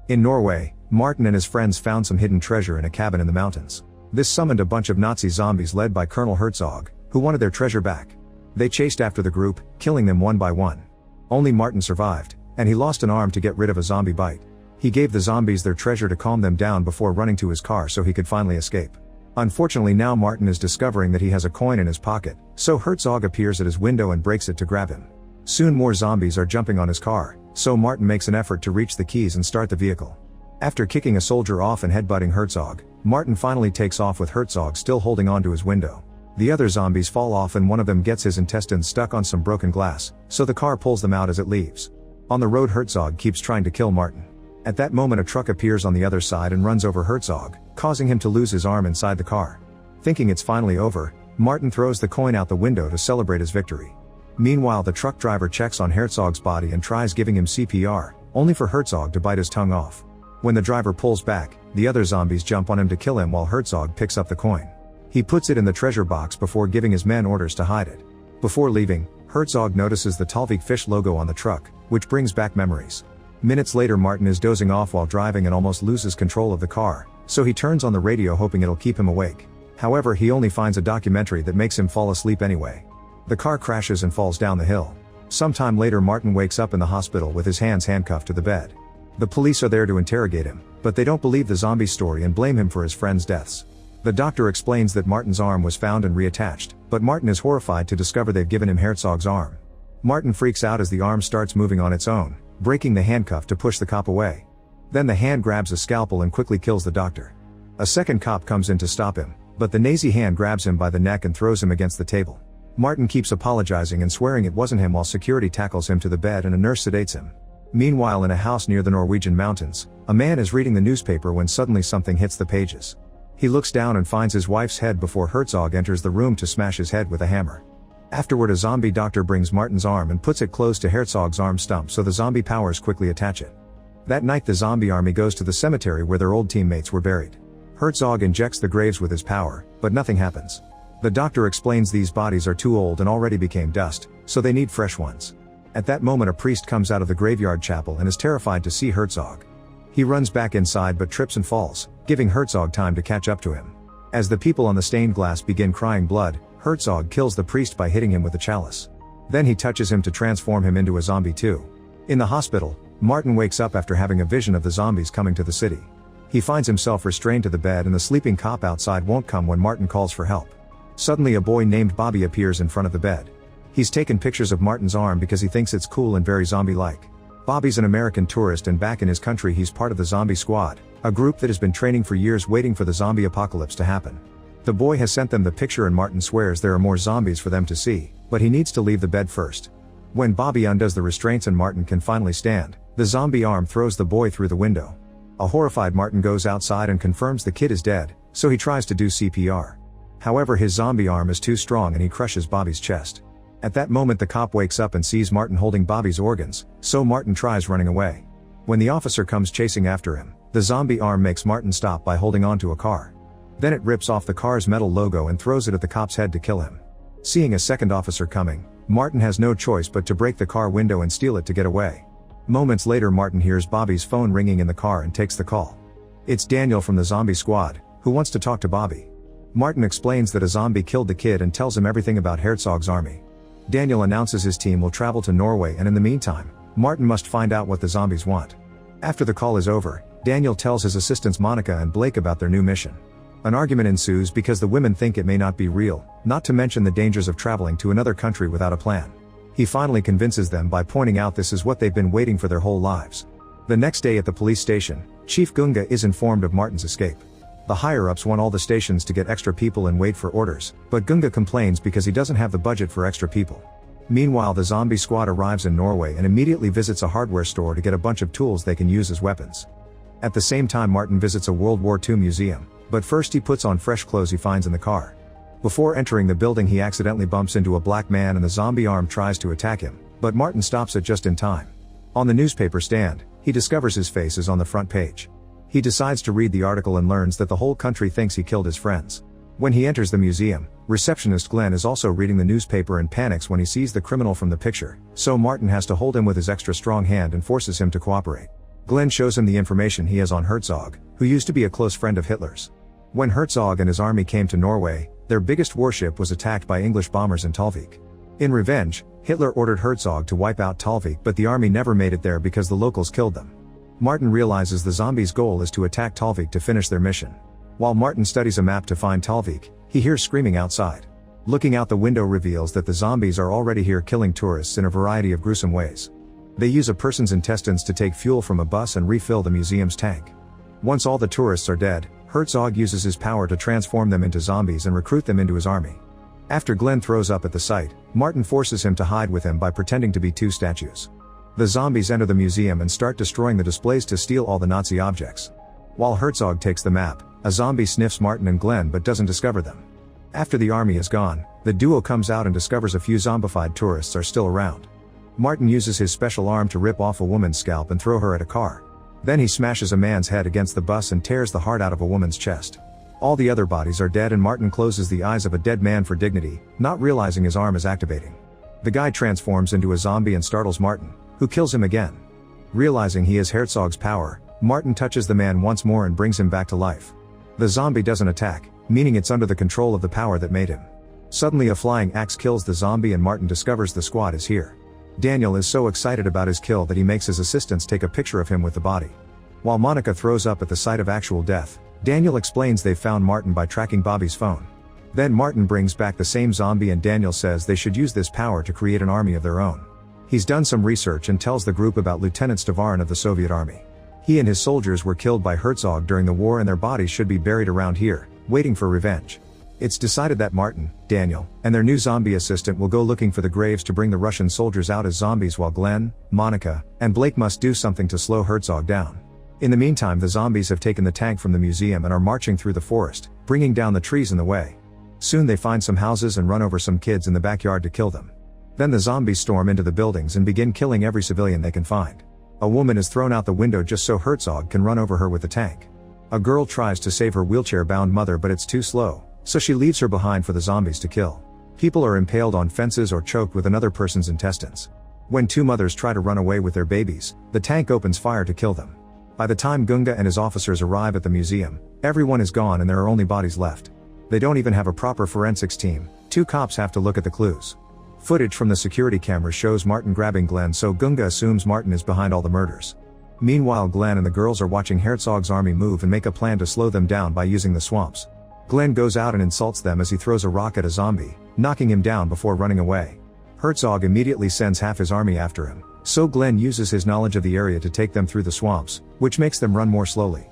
In Norway, Martin and his friends found some hidden treasure in a cabin in the mountains. This summoned a bunch of Nazi zombies led by Colonel Herzog, who wanted their treasure back. They chased after the group, killing them one by one. Only Martin survived, and he lost an arm to get rid of a zombie bite. He gave the zombies their treasure to calm them down before running to his car so he could finally escape. Unfortunately, now Martin is discovering that he has a coin in his pocket, so Herzog appears at his window and breaks it to grab him. Soon more zombies are jumping on his car, so Martin makes an effort to reach the keys and start the vehicle. After kicking a soldier off and headbutting Herzog, Martin finally takes off with Herzog still holding onto his window. The other zombies fall off and one of them gets his intestines stuck on some broken glass, so the car pulls them out as it leaves. On the road, Herzog keeps trying to kill Martin. At that moment, a truck appears on the other side and runs over Herzog, causing him to lose his arm inside the car. Thinking it's finally over, Martin throws the coin out the window to celebrate his victory. Meanwhile, the truck driver checks on Herzog's body and tries giving him CPR, only for Herzog to bite his tongue off. When the driver pulls back, the other zombies jump on him to kill him while Herzog picks up the coin. He puts it in the treasure box before giving his men orders to hide it. Before leaving, Herzog notices the Talvik fish logo on the truck, which brings back memories. Minutes later, Martin is dozing off while driving and almost loses control of the car, so he turns on the radio hoping it'll keep him awake. However, he only finds a documentary that makes him fall asleep anyway. The car crashes and falls down the hill. Sometime later, Martin wakes up in the hospital with his hands handcuffed to the bed. The police are there to interrogate him, but they don't believe the zombie story and blame him for his friends' deaths. The doctor explains that Martin's arm was found and reattached, but Martin is horrified to discover they've given him Herzog's arm. Martin freaks out as the arm starts moving on its own, breaking the handcuff to push the cop away. Then the hand grabs a scalpel and quickly kills the doctor. A second cop comes in to stop him, but the Nazi hand grabs him by the neck and throws him against the table. Martin keeps apologizing and swearing it wasn't him while security tackles him to the bed and a nurse sedates him. Meanwhile, in a house near the Norwegian mountains, a man is reading the newspaper when suddenly something hits the pages. He looks down and finds his wife's head before Herzog enters the room to smash his head with a hammer. Afterward, a zombie doctor brings Martin's arm and puts it close to Herzog's arm stump so the zombie powers quickly attach it. That night, the zombie army goes to the cemetery where their old teammates were buried. Herzog injects the graves with his power, but nothing happens. The doctor explains these bodies are too old and already became dust, so they need fresh ones. At that moment, a priest comes out of the graveyard chapel and is terrified to see Herzog. He runs back inside but trips and falls, giving Herzog time to catch up to him. As the people on the stained glass begin crying blood, Herzog kills the priest by hitting him with a chalice. Then he touches him to transform him into a zombie too. In the hospital, Martin wakes up after having a vision of the zombies coming to the city. He finds himself restrained to the bed and the sleeping cop outside won't come when Martin calls for help. Suddenly, a boy named Bobby appears in front of the bed. He's taken pictures of Martin's arm because he thinks it's cool and very zombie-like. Bobby's an American tourist and back in his country he's part of the Zombie Squad, a group that has been training for years waiting for the zombie apocalypse to happen. The boy has sent them the picture and Martin swears there are more zombies for them to see, but he needs to leave the bed first. When Bobby undoes the restraints and Martin can finally stand, the zombie arm throws the boy through the window. A horrified Martin goes outside and confirms the kid is dead, so he tries to do CPR. However, his zombie arm is too strong and he crushes Bobby's chest. At that moment, the cop wakes up and sees Martin holding Bobby's organs, so Martin tries running away. When the officer comes chasing after him, the zombie arm makes Martin stop by holding onto a car. Then it rips off the car's metal logo and throws it at the cop's head to kill him. Seeing a second officer coming, Martin has no choice but to break the car window and steal it to get away. Moments later, Martin hears Bobby's phone ringing in the car and takes the call. It's Daniel from the Zombie Squad, who wants to talk to Bobby. Martin explains that a zombie killed the kid and tells him everything about Herzog's army. Daniel announces his team will travel to Norway and in the meantime, Martin must find out what the zombies want. After the call is over, Daniel tells his assistants Monica and Blake about their new mission. An argument ensues because the women think it may not be real, not to mention the dangers of traveling to another country without a plan. He finally convinces them by pointing out this is what they've been waiting for their whole lives. The next day at the police station, Chief Gunga is informed of Martin's escape. The higher-ups want all the stations to get extra people and wait for orders, but Gunga complains because he doesn't have the budget for extra people. Meanwhile, the zombie squad arrives in Norway and immediately visits a hardware store to get a bunch of tools they can use as weapons. At the same time, Martin visits a World War II museum, but first he puts on fresh clothes he finds in the car. Before entering the building, he accidentally bumps into a black man and the zombie arm tries to attack him, but Martin stops it just in time. On the newspaper stand, he discovers his face is on the front page. He decides to read the article and learns that the whole country thinks he killed his friends. When he enters the museum, receptionist Glenn is also reading the newspaper and panics when he sees the criminal from the picture, so Martin has to hold him with his extra strong hand and forces him to cooperate. Glenn shows him the information he has on Herzog, who used to be a close friend of Hitler's. When Herzog and his army came to Norway, their biggest warship was attacked by English bombers in Talvik. In revenge, Hitler ordered Herzog to wipe out Talvik, but the army never made it there because the locals killed them. Martin realizes the zombies' goal is to attack Talvik to finish their mission. While Martin studies a map to find Talvik, he hears screaming outside. Looking out the window reveals that the zombies are already here, killing tourists in a variety of gruesome ways. They use a person's intestines to take fuel from a bus and refill the museum's tank. Once all the tourists are dead, Herzog uses his power to transform them into zombies and recruit them into his army. After Glenn throws up at the sight, Martin forces him to hide with him by pretending to be two statues. The zombies enter the museum and start destroying the displays to steal all the Nazi objects. While Herzog takes the map, a zombie sniffs Martin and Glenn but doesn't discover them. After the army is gone, the duo comes out and discovers a few zombified tourists are still around. Martin uses his special arm to rip off a woman's scalp and throw her at a car. Then he smashes a man's head against the bus and tears the heart out of a woman's chest. All the other bodies are dead and Martin closes the eyes of a dead man for dignity, not realizing his arm is activating. The guy transforms into a zombie and startles Martin, who kills him again. Realizing he has Herzog's power, Martin touches the man once more and brings him back to life. The zombie doesn't attack, meaning it's under the control of the power that made him. Suddenly a flying axe kills the zombie and Martin discovers the squad is here. Daniel is so excited about his kill that he makes his assistants take a picture of him with the body. While Monica throws up at the sight of actual death, Daniel explains they've found Martin by tracking Bobby's phone. Then Martin brings back the same zombie and Daniel says they should use this power to create an army of their own. He's done some research and tells the group about Lieutenant Stavarin of the Soviet Army. He and his soldiers were killed by Herzog during the war and their bodies should be buried around here, waiting for revenge. It's decided that Martin, Daniel, and their new zombie assistant will go looking for the graves to bring the Russian soldiers out as zombies while Glenn, Monica, and Blake must do something to slow Herzog down. In the meantime, the zombies have taken the tank from the museum and are marching through the forest, bringing down the trees in the way. Soon they find some houses and run over some kids in the backyard to kill them. Then the zombies storm into the buildings and begin killing every civilian they can find. A woman is thrown out the window just so Herzog can run over her with the tank. A girl tries to save her wheelchair-bound mother but it's too slow, so she leaves her behind for the zombies to kill. People are impaled on fences or choked with another person's intestines. When two mothers try to run away with their babies, the tank opens fire to kill them. By the time Gunga and his officers arrive at the museum, everyone is gone and there are only bodies left. They don't even have a proper forensics team, two cops have to look at the clues. Footage from the security camera shows Martin grabbing Glenn, so Gunga assumes Martin is behind all the murders. Meanwhile, Glenn and the girls are watching Herzog's army move and make a plan to slow them down by using the swamps. Glenn goes out and insults them as he throws a rock at a zombie, knocking him down before running away. Herzog immediately sends half his army after him, so Glenn uses his knowledge of the area to take them through the swamps, which makes them run more slowly.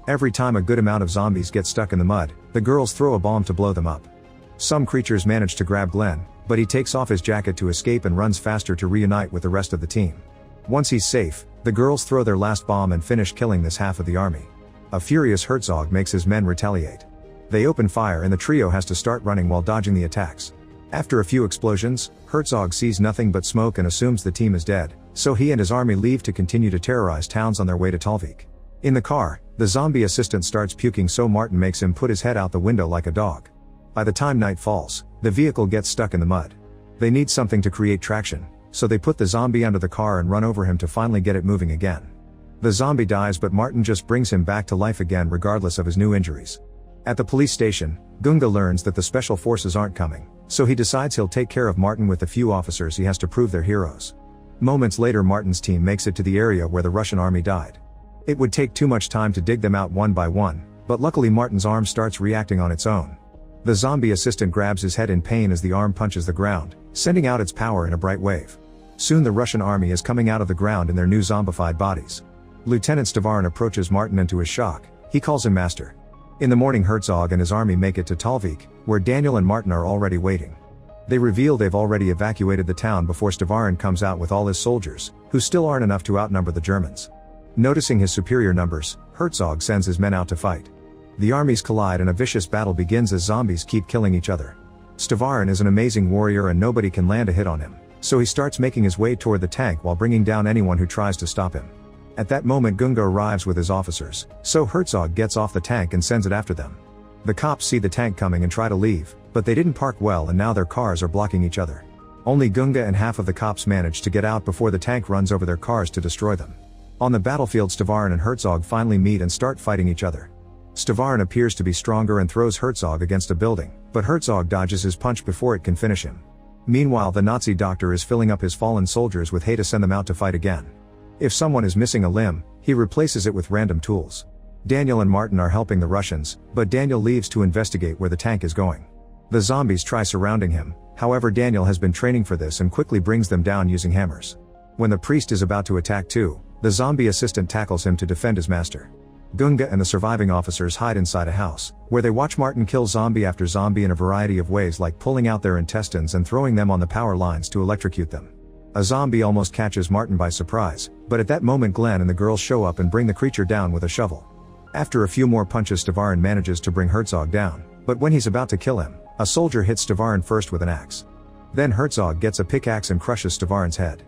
Every time a good amount of zombies get stuck in the mud, the girls throw a bomb to blow them up. Some creatures manage to grab Glenn, but he takes off his jacket to escape and runs faster to reunite with the rest of the team. Once he's safe, the girls throw their last bomb and finish killing this half of the army. A furious Herzog makes his men retaliate. They open fire and the trio has to start running while dodging the attacks. After a few explosions, Herzog sees nothing but smoke and assumes the team is dead, so he and his army leave to continue to terrorize towns on their way to Talvik. In the car, the zombie assistant starts puking, so Martin makes him put his head out the window like a dog. By the time night falls, the vehicle gets stuck in the mud. They need something to create traction, so they put the zombie under the car and run over him to finally get it moving again. The zombie dies, but Martin just brings him back to life again regardless of his new injuries. At the police station, Gunga learns that the special forces aren't coming, so he decides he'll take care of Martin with the few officers he has to prove they're heroes. Moments later, Martin's team makes it to the area where the Russian army died. It would take too much time to dig them out one by one, but luckily Martin's arm starts reacting on its own. The zombie assistant grabs his head in pain as the arm punches the ground, sending out its power in a bright wave. Soon the Russian army is coming out of the ground in their new zombified bodies. Lieutenant Stavarin approaches Martin and to his shock, he calls him master. In the morning, Herzog and his army make it to Talvik, where Daniel and Martin are already waiting. They reveal they've already evacuated the town before Stavarin comes out with all his soldiers, who still aren't enough to outnumber the Germans. Noticing his superior numbers, Herzog sends his men out to fight. The armies collide and a vicious battle begins as zombies keep killing each other. Stavarin is an amazing warrior and nobody can land a hit on him, so he starts making his way toward the tank while bringing down anyone who tries to stop him. At that moment, Gunga arrives with his officers, so Herzog gets off the tank and sends it after them. The cops see the tank coming and try to leave, but they didn't park well and now their cars are blocking each other. Only Gunga and half of the cops manage to get out before the tank runs over their cars to destroy them. On the battlefield, Stavarin and Herzog finally meet and start fighting each other. Stavarin appears to be stronger and throws Herzog against a building, but Herzog dodges his punch before it can finish him. Meanwhile, the Nazi doctor is filling up his fallen soldiers with hay to send them out to fight again. If someone is missing a limb, he replaces it with random tools. Daniel and Martin are helping the Russians, but Daniel leaves to investigate where the tank is going. The zombies try surrounding him, however Daniel has been training for this and quickly brings them down using hammers. When the priest is about to attack too, the zombie assistant tackles him to defend his master. Gunga and the surviving officers hide inside a house, where they watch Martin kill zombie after zombie in a variety of ways, like pulling out their intestines and throwing them on the power lines to electrocute them. A zombie almost catches Martin by surprise, but at that moment Glenn and the girls show up and bring the creature down with a shovel. After a few more punches, Stavarin manages to bring Herzog down, but when he's about to kill him, a soldier hits Stavarin first with an axe. Then Herzog gets a pickaxe and crushes Stavarin's head.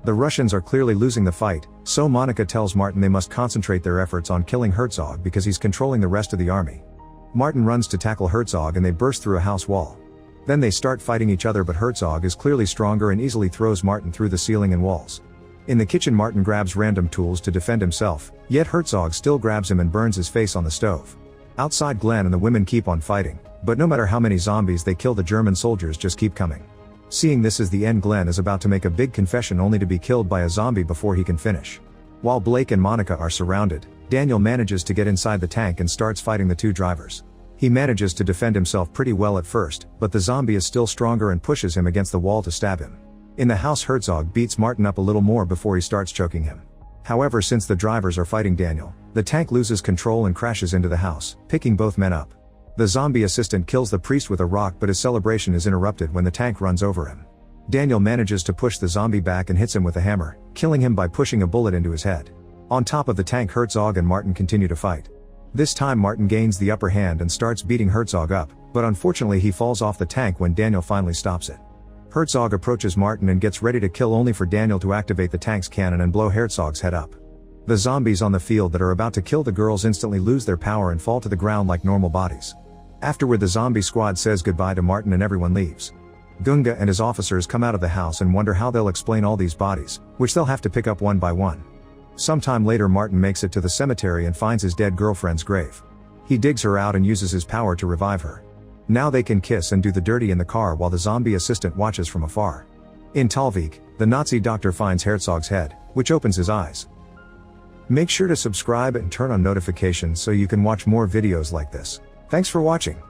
The Russians are clearly losing the fight, so Monica tells Martin they must concentrate their efforts on killing Herzog because he's controlling the rest of the army. Martin runs to tackle Herzog and they burst through a house wall. Then they start fighting each other, but Herzog is clearly stronger and easily throws Martin through the ceiling and walls. In the kitchen, Martin grabs random tools to defend himself, yet Herzog still grabs him and burns his face on the stove. Outside, Glenn and the women keep on fighting, but no matter how many zombies they kill, the German soldiers just keep coming. Seeing this as the end, Glenn is about to make a big confession only to be killed by a zombie before he can finish. While Blake and Monica are surrounded, Daniel manages to get inside the tank and starts fighting the two drivers. He manages to defend himself pretty well at first, but the zombie is still stronger and pushes him against the wall to stab him. In the house, Herzog beats Martin up a little more before he starts choking him. However, since the drivers are fighting Daniel, the tank loses control and crashes into the house, picking both men up. The zombie assistant kills the priest with a rock, but his celebration is interrupted when the tank runs over him. Daniel manages to push the zombie back and hits him with a hammer, killing him by pushing a bullet into his head. On top of the tank, Herzog and Martin continue to fight. This time Martin gains the upper hand and starts beating Herzog up, but unfortunately he falls off the tank when Daniel finally stops it. Herzog approaches Martin and gets ready to kill, only for Daniel to activate the tank's cannon and blow Herzog's head up. The zombies on the field that are about to kill the girls instantly lose their power and fall to the ground like normal bodies. Afterward, the zombie squad says goodbye to Martin and everyone leaves. Gunga and his officers come out of the house and wonder how they'll explain all these bodies, which they'll have to pick up one by one. Sometime later, Martin makes it to the cemetery and finds his dead girlfriend's grave. He digs her out and uses his power to revive her. Now they can kiss and do the dirty in the car while the zombie assistant watches from afar. In Talvik, the Nazi doctor finds Herzog's head, which opens his eyes. Make sure to subscribe and turn on notifications so you can watch more videos like this. Thanks for watching.